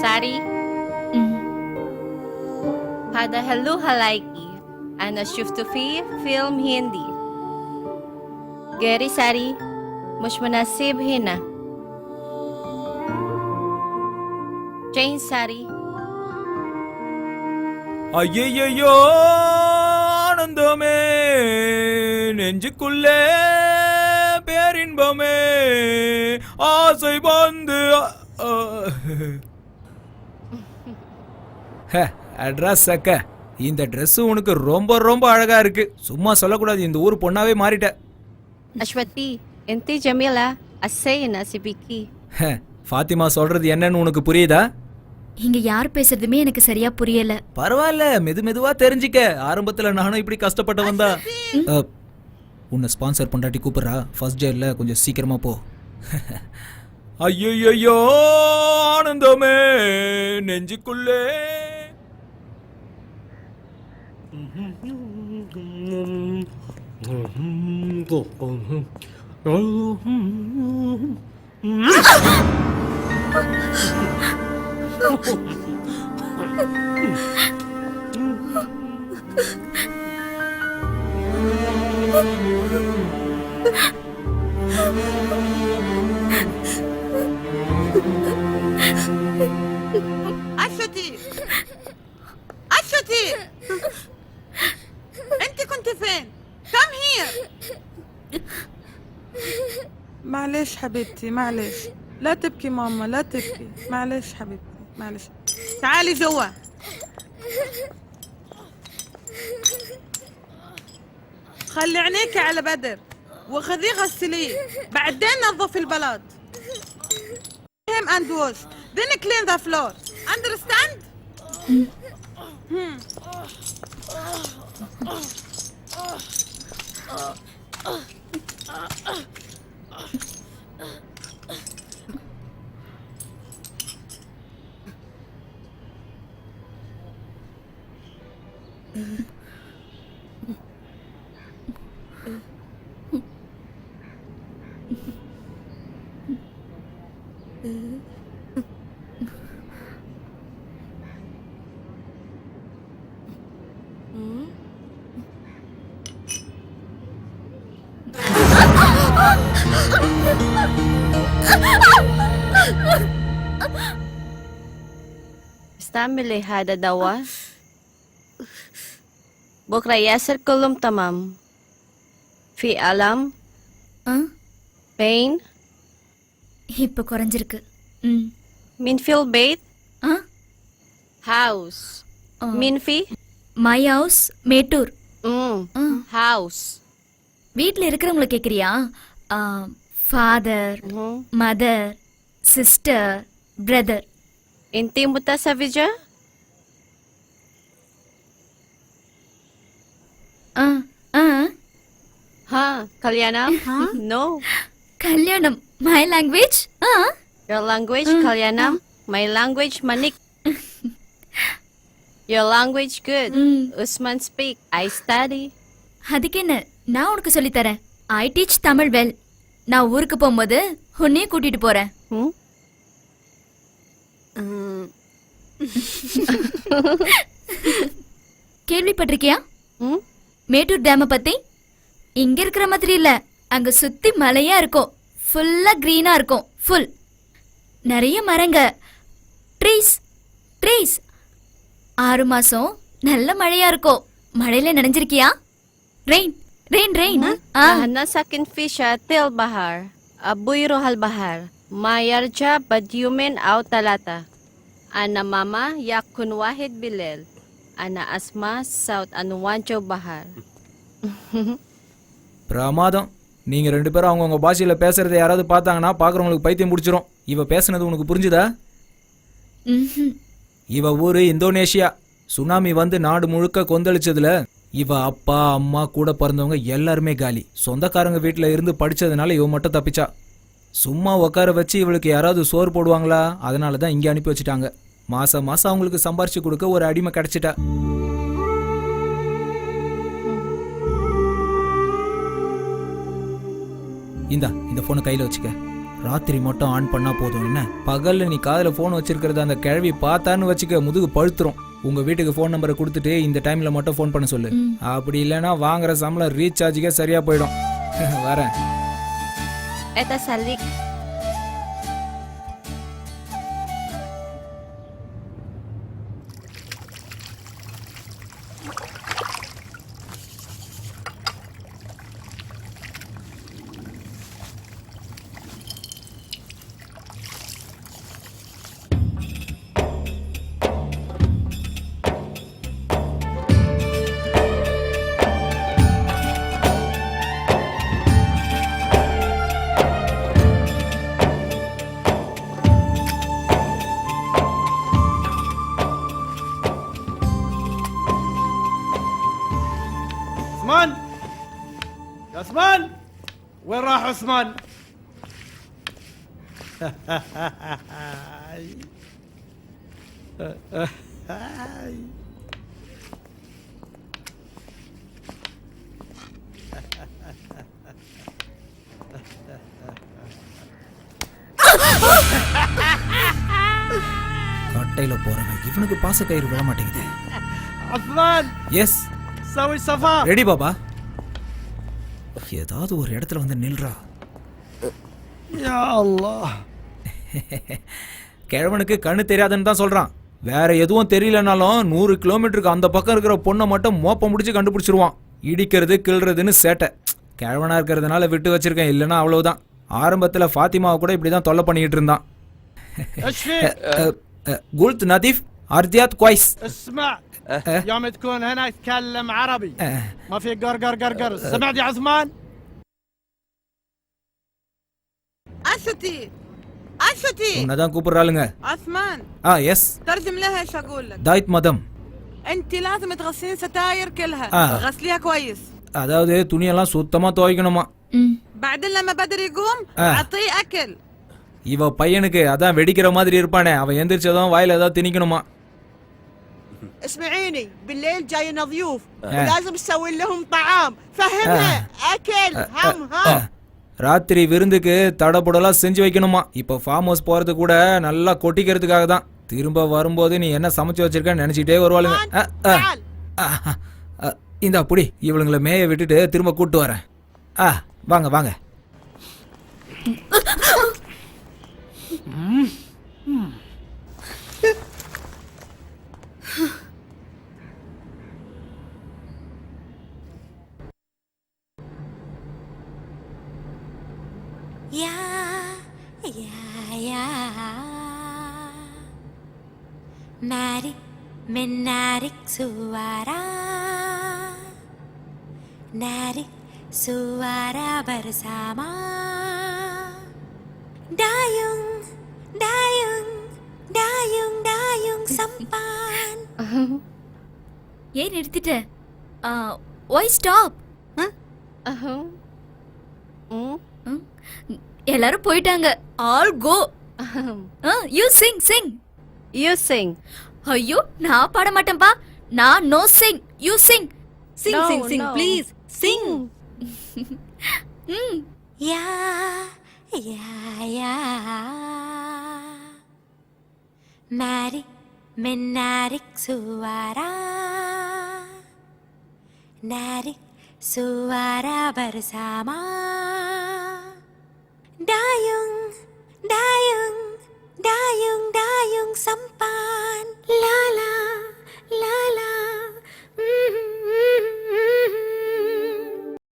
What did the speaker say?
Sari, هذا هلو هلايكي أنا شفته في فيلم هندي. غيري ساري مش مناسب هنا. جين ساري. ஐயையோ ஆனந்தமே நெஞ்சுக்குள்ளே பேரின்பமே ஆசை வந்து அட்ரஸ் சக்க. இந்த ட்ரெஸ் உனக்கு ரொம்ப ரொம்ப அழகா இருக்கு. சும்மா சொல்லக்கூடாது, இந்த ஊர் பொண்ணாவே மாறிட்ட. أشوتي أنتي جميلة السينة سبيكي. ஃபாத்திமா சொல்றது என்னன்னு உனக்கு புரியுதா? இங்க யார் பேசுறதுமே எனக்கு சரியா புரியல. பரவாயில்ல, மெதுவா தெரிஞ்சுக்க. ஆரம்பத்துல நானும் இப்படி கஷ்டப்பட்ட வந்தா. உன்னை ஸ்பான்சர் பண்றாட்டி கூப்பிடுறா. ஃபர்ஸ்ட் இயர்ல கொஞ்சம் சீக்கிரமா போ. ஐயோ ஆனந்தமே நெஞ்சுக்குள்ளே. أشتي أنت كنت فين؟ Come here. معلش حبيبتي معلش، لا تبكي ماما لا تبكي، معلش حبيبتي معلش، تعالي جوا. خلي عينيك على بدر وخذيه غسليه، بعدين نظفي البلاط. him and wash, then clean the floor. Understand? استعملي هذا دواء. بكرة ياسر كلهم تمام. في ألم pain. இப்ப குறைஞ்சிருக்கு. مين في البيت؟ ஆ house. مين في؟ My house Mettur. house. வீட்ல இருக்கிறவங்கள கேக்குறியா? Father, mother, sister, brother. انتي متزوجة؟ ها كليانam? No. Kalyanam my language. Your language Kalyanam, my language Manik. Your language good. Usman speak. I study. அதுக்கு என்ன, நான் உனக்கு சொல்லி தரேன். I teach Tamil well. நான் ஊருக்கு போகும்போது உன்னையே கூட்டிட்டு போறேன். கேள்விப்பட்டிருக்கியா மேட்டூர் டேம பத்தி? இங்க இருக்கிற மாதிரி இல்ல, அங்க சுத்தி மலையா இருக்கும். ஃபுல்லா கிரீனா இருக்கும். ஃபுல் நிறைய மரங்க. Trees trees. 6 மாசம் நல்ல மழையா இருக்கும். மழையில நனைஞ்சிருக்கியா? Rain rain rain. أنا ساكن في شاطئ البحر. أبوي يروح البحر ما يرجع بعد يومين أو 3. أنا ماما يكون 1 بالليل. أنا أسمع صوت أنواع البحر. பிரமாதம். நீங்க 2 பேரும் அவங்கவுங்க பாஷையில பேசுறதை யாராவது பார்த்தாங்கன்னா பாக்குறவங்களுக்கு பைத்தியம் முடிச்சிடும். இவ பேசுனது உனக்கு புரிஞ்சுதா? இவ ஊரு இந்தோனேஷியா. சுனாமி வந்து நாடு முழுக்க கொந்தளிச்சதுல இவ அப்பா அம்மா கூட பிறந்தவங்க எல்லாருமே காலி. சொந்தக்காரங்க வீட்டுல இருந்து படிச்சதுனால இவ மட்டும் தப்பிச்சா. சும்மா உட்கார வச்சு இவளுக்கு யாராவது சோறு போடுவாங்களா? அதனாலதான் இங்க அனுப்பி வச்சுட்டாங்க. மாசம் மாசம் அவங்களுக்கு சம்பாரிச்சு கொடுக்க ஒரு அடிமை கிடைச்சிட்டா. இந்த போனை கையில வச்சுக்க. ராத்திரி மட்டும் ஆன் பண்ணா போதும் என்ன. பகல்ல நீ காதுல போன் வச்சிருக்கிறத அந்த கிழவி பார்த்தான்னு வச்சுக்க முதுகு பழுத்துரும். உங்க வீட்டுக்கு ஃபோன் நம்பரை கொடுத்துட்டு இந்த டைம்ல மட்டும் ஃபோன் பண்ண சொல்லு. அப்படி இல்லைன்னா வாங்குற சம்பளம் ரீசார்ஜுக்கே சரியா போயிடும். வரேன். Eta salik. عثمان يا عثمان وين راح عثمان؟ கட்டையில போறவன் இவனுக்கு பாச கயிறு விட மாட்டேங்குது. عثمان எஸ் سوي صفا. ரெடி பாபா. ஏதாவது ஒரு இடத்துல வந்து நில்றா. يا الله. கிழவனுக்கு கண்ணு தெரியாதுன்னு தான் சொல்றான். வேற எதுவும் தெரியலனாலும் 100 கிலோமீட்டருக்கு அந்த பக்கம் இருக்கிற பொண்ணை மட்டும் மோப்ப முடிச்சு கண்டுபிடிச்சிருவான். இடிக்கிறது கிள்றதுன்னு சேட்டை. கிழவனா இருக்கிறதுனால விட்டு வச்சிருக்கேன், இல்லைன்னா அவ்வளவுதான். ஆரம்பத்துல ஃபாத்திமாவை கூட இப்படிதான் தொல்லை பண்ணிக்கிட்டு இருந்தான். ايش فيك؟ قلت نظيف ارضيات كويس. اسمع يوم تكون هنا تكلم عربي ما في قرقر قرقر. سمعت يا عثمان؟ أنشتي أنشتي உன்னதான் கூப்பிடுறாளுங்க. عثمان எஸ் ترجم لها ايش اقول لك. தாய்த் மதம். انت لازم تغسلين ستاير كلها. غسليها كويس. அதாவது துணியெல்லாம் சுத்தமா துவைக்கணுமா. بعدين لما بدر يقوم اعطيه اكل. இவ பையனுக்கு அதான் வெடிக்கிற மாதிரி இருப்பானே, அவன் எந்திரிச்சதும் வாயில ஏதாவது திணிக்கணுமா. اسمعيني بالليل جاينا ضيوف ولازم تسوي لهم طعام. فهمها اكل هم هم. ராத்திரி விருந்துக்கு தடபுடலாம் செஞ்சு வைக்கணுமா. இப்போ ஃபார்ம் ஹவுஸ் போறது கூட நல்லா கொட்டிக்கிறதுக்காக தான். திரும்ப வரும்போது நீ என்ன சமைச்சு வச்சிருக்கன்னு நினைச்சிட்டே வருவாளுங்க. இந்த அப்படி இவளுங்களை மேய விட்டுட்டு திரும்ப கூட்டு வரேன். வாங்க வாங்க. Ya, ya, ya. Mari menarik suara, narik suara bersama. Dayung, dayung, dayung, dayung sampan. ஏன் நிறுத்திட்ட? Y stop? எல்லாரும் போயிட்டாங்க. All go. You sing sing. You sing. ஐயோ நான் பாட மாட்டேன்பா. நான் no sing. You sing. Sing, No, sing, sing, no. please. Sing. Ya, ya, ya. Mari menarik suara, narik suara bersama. Dayung, dayung, dayung, dayung sampan. La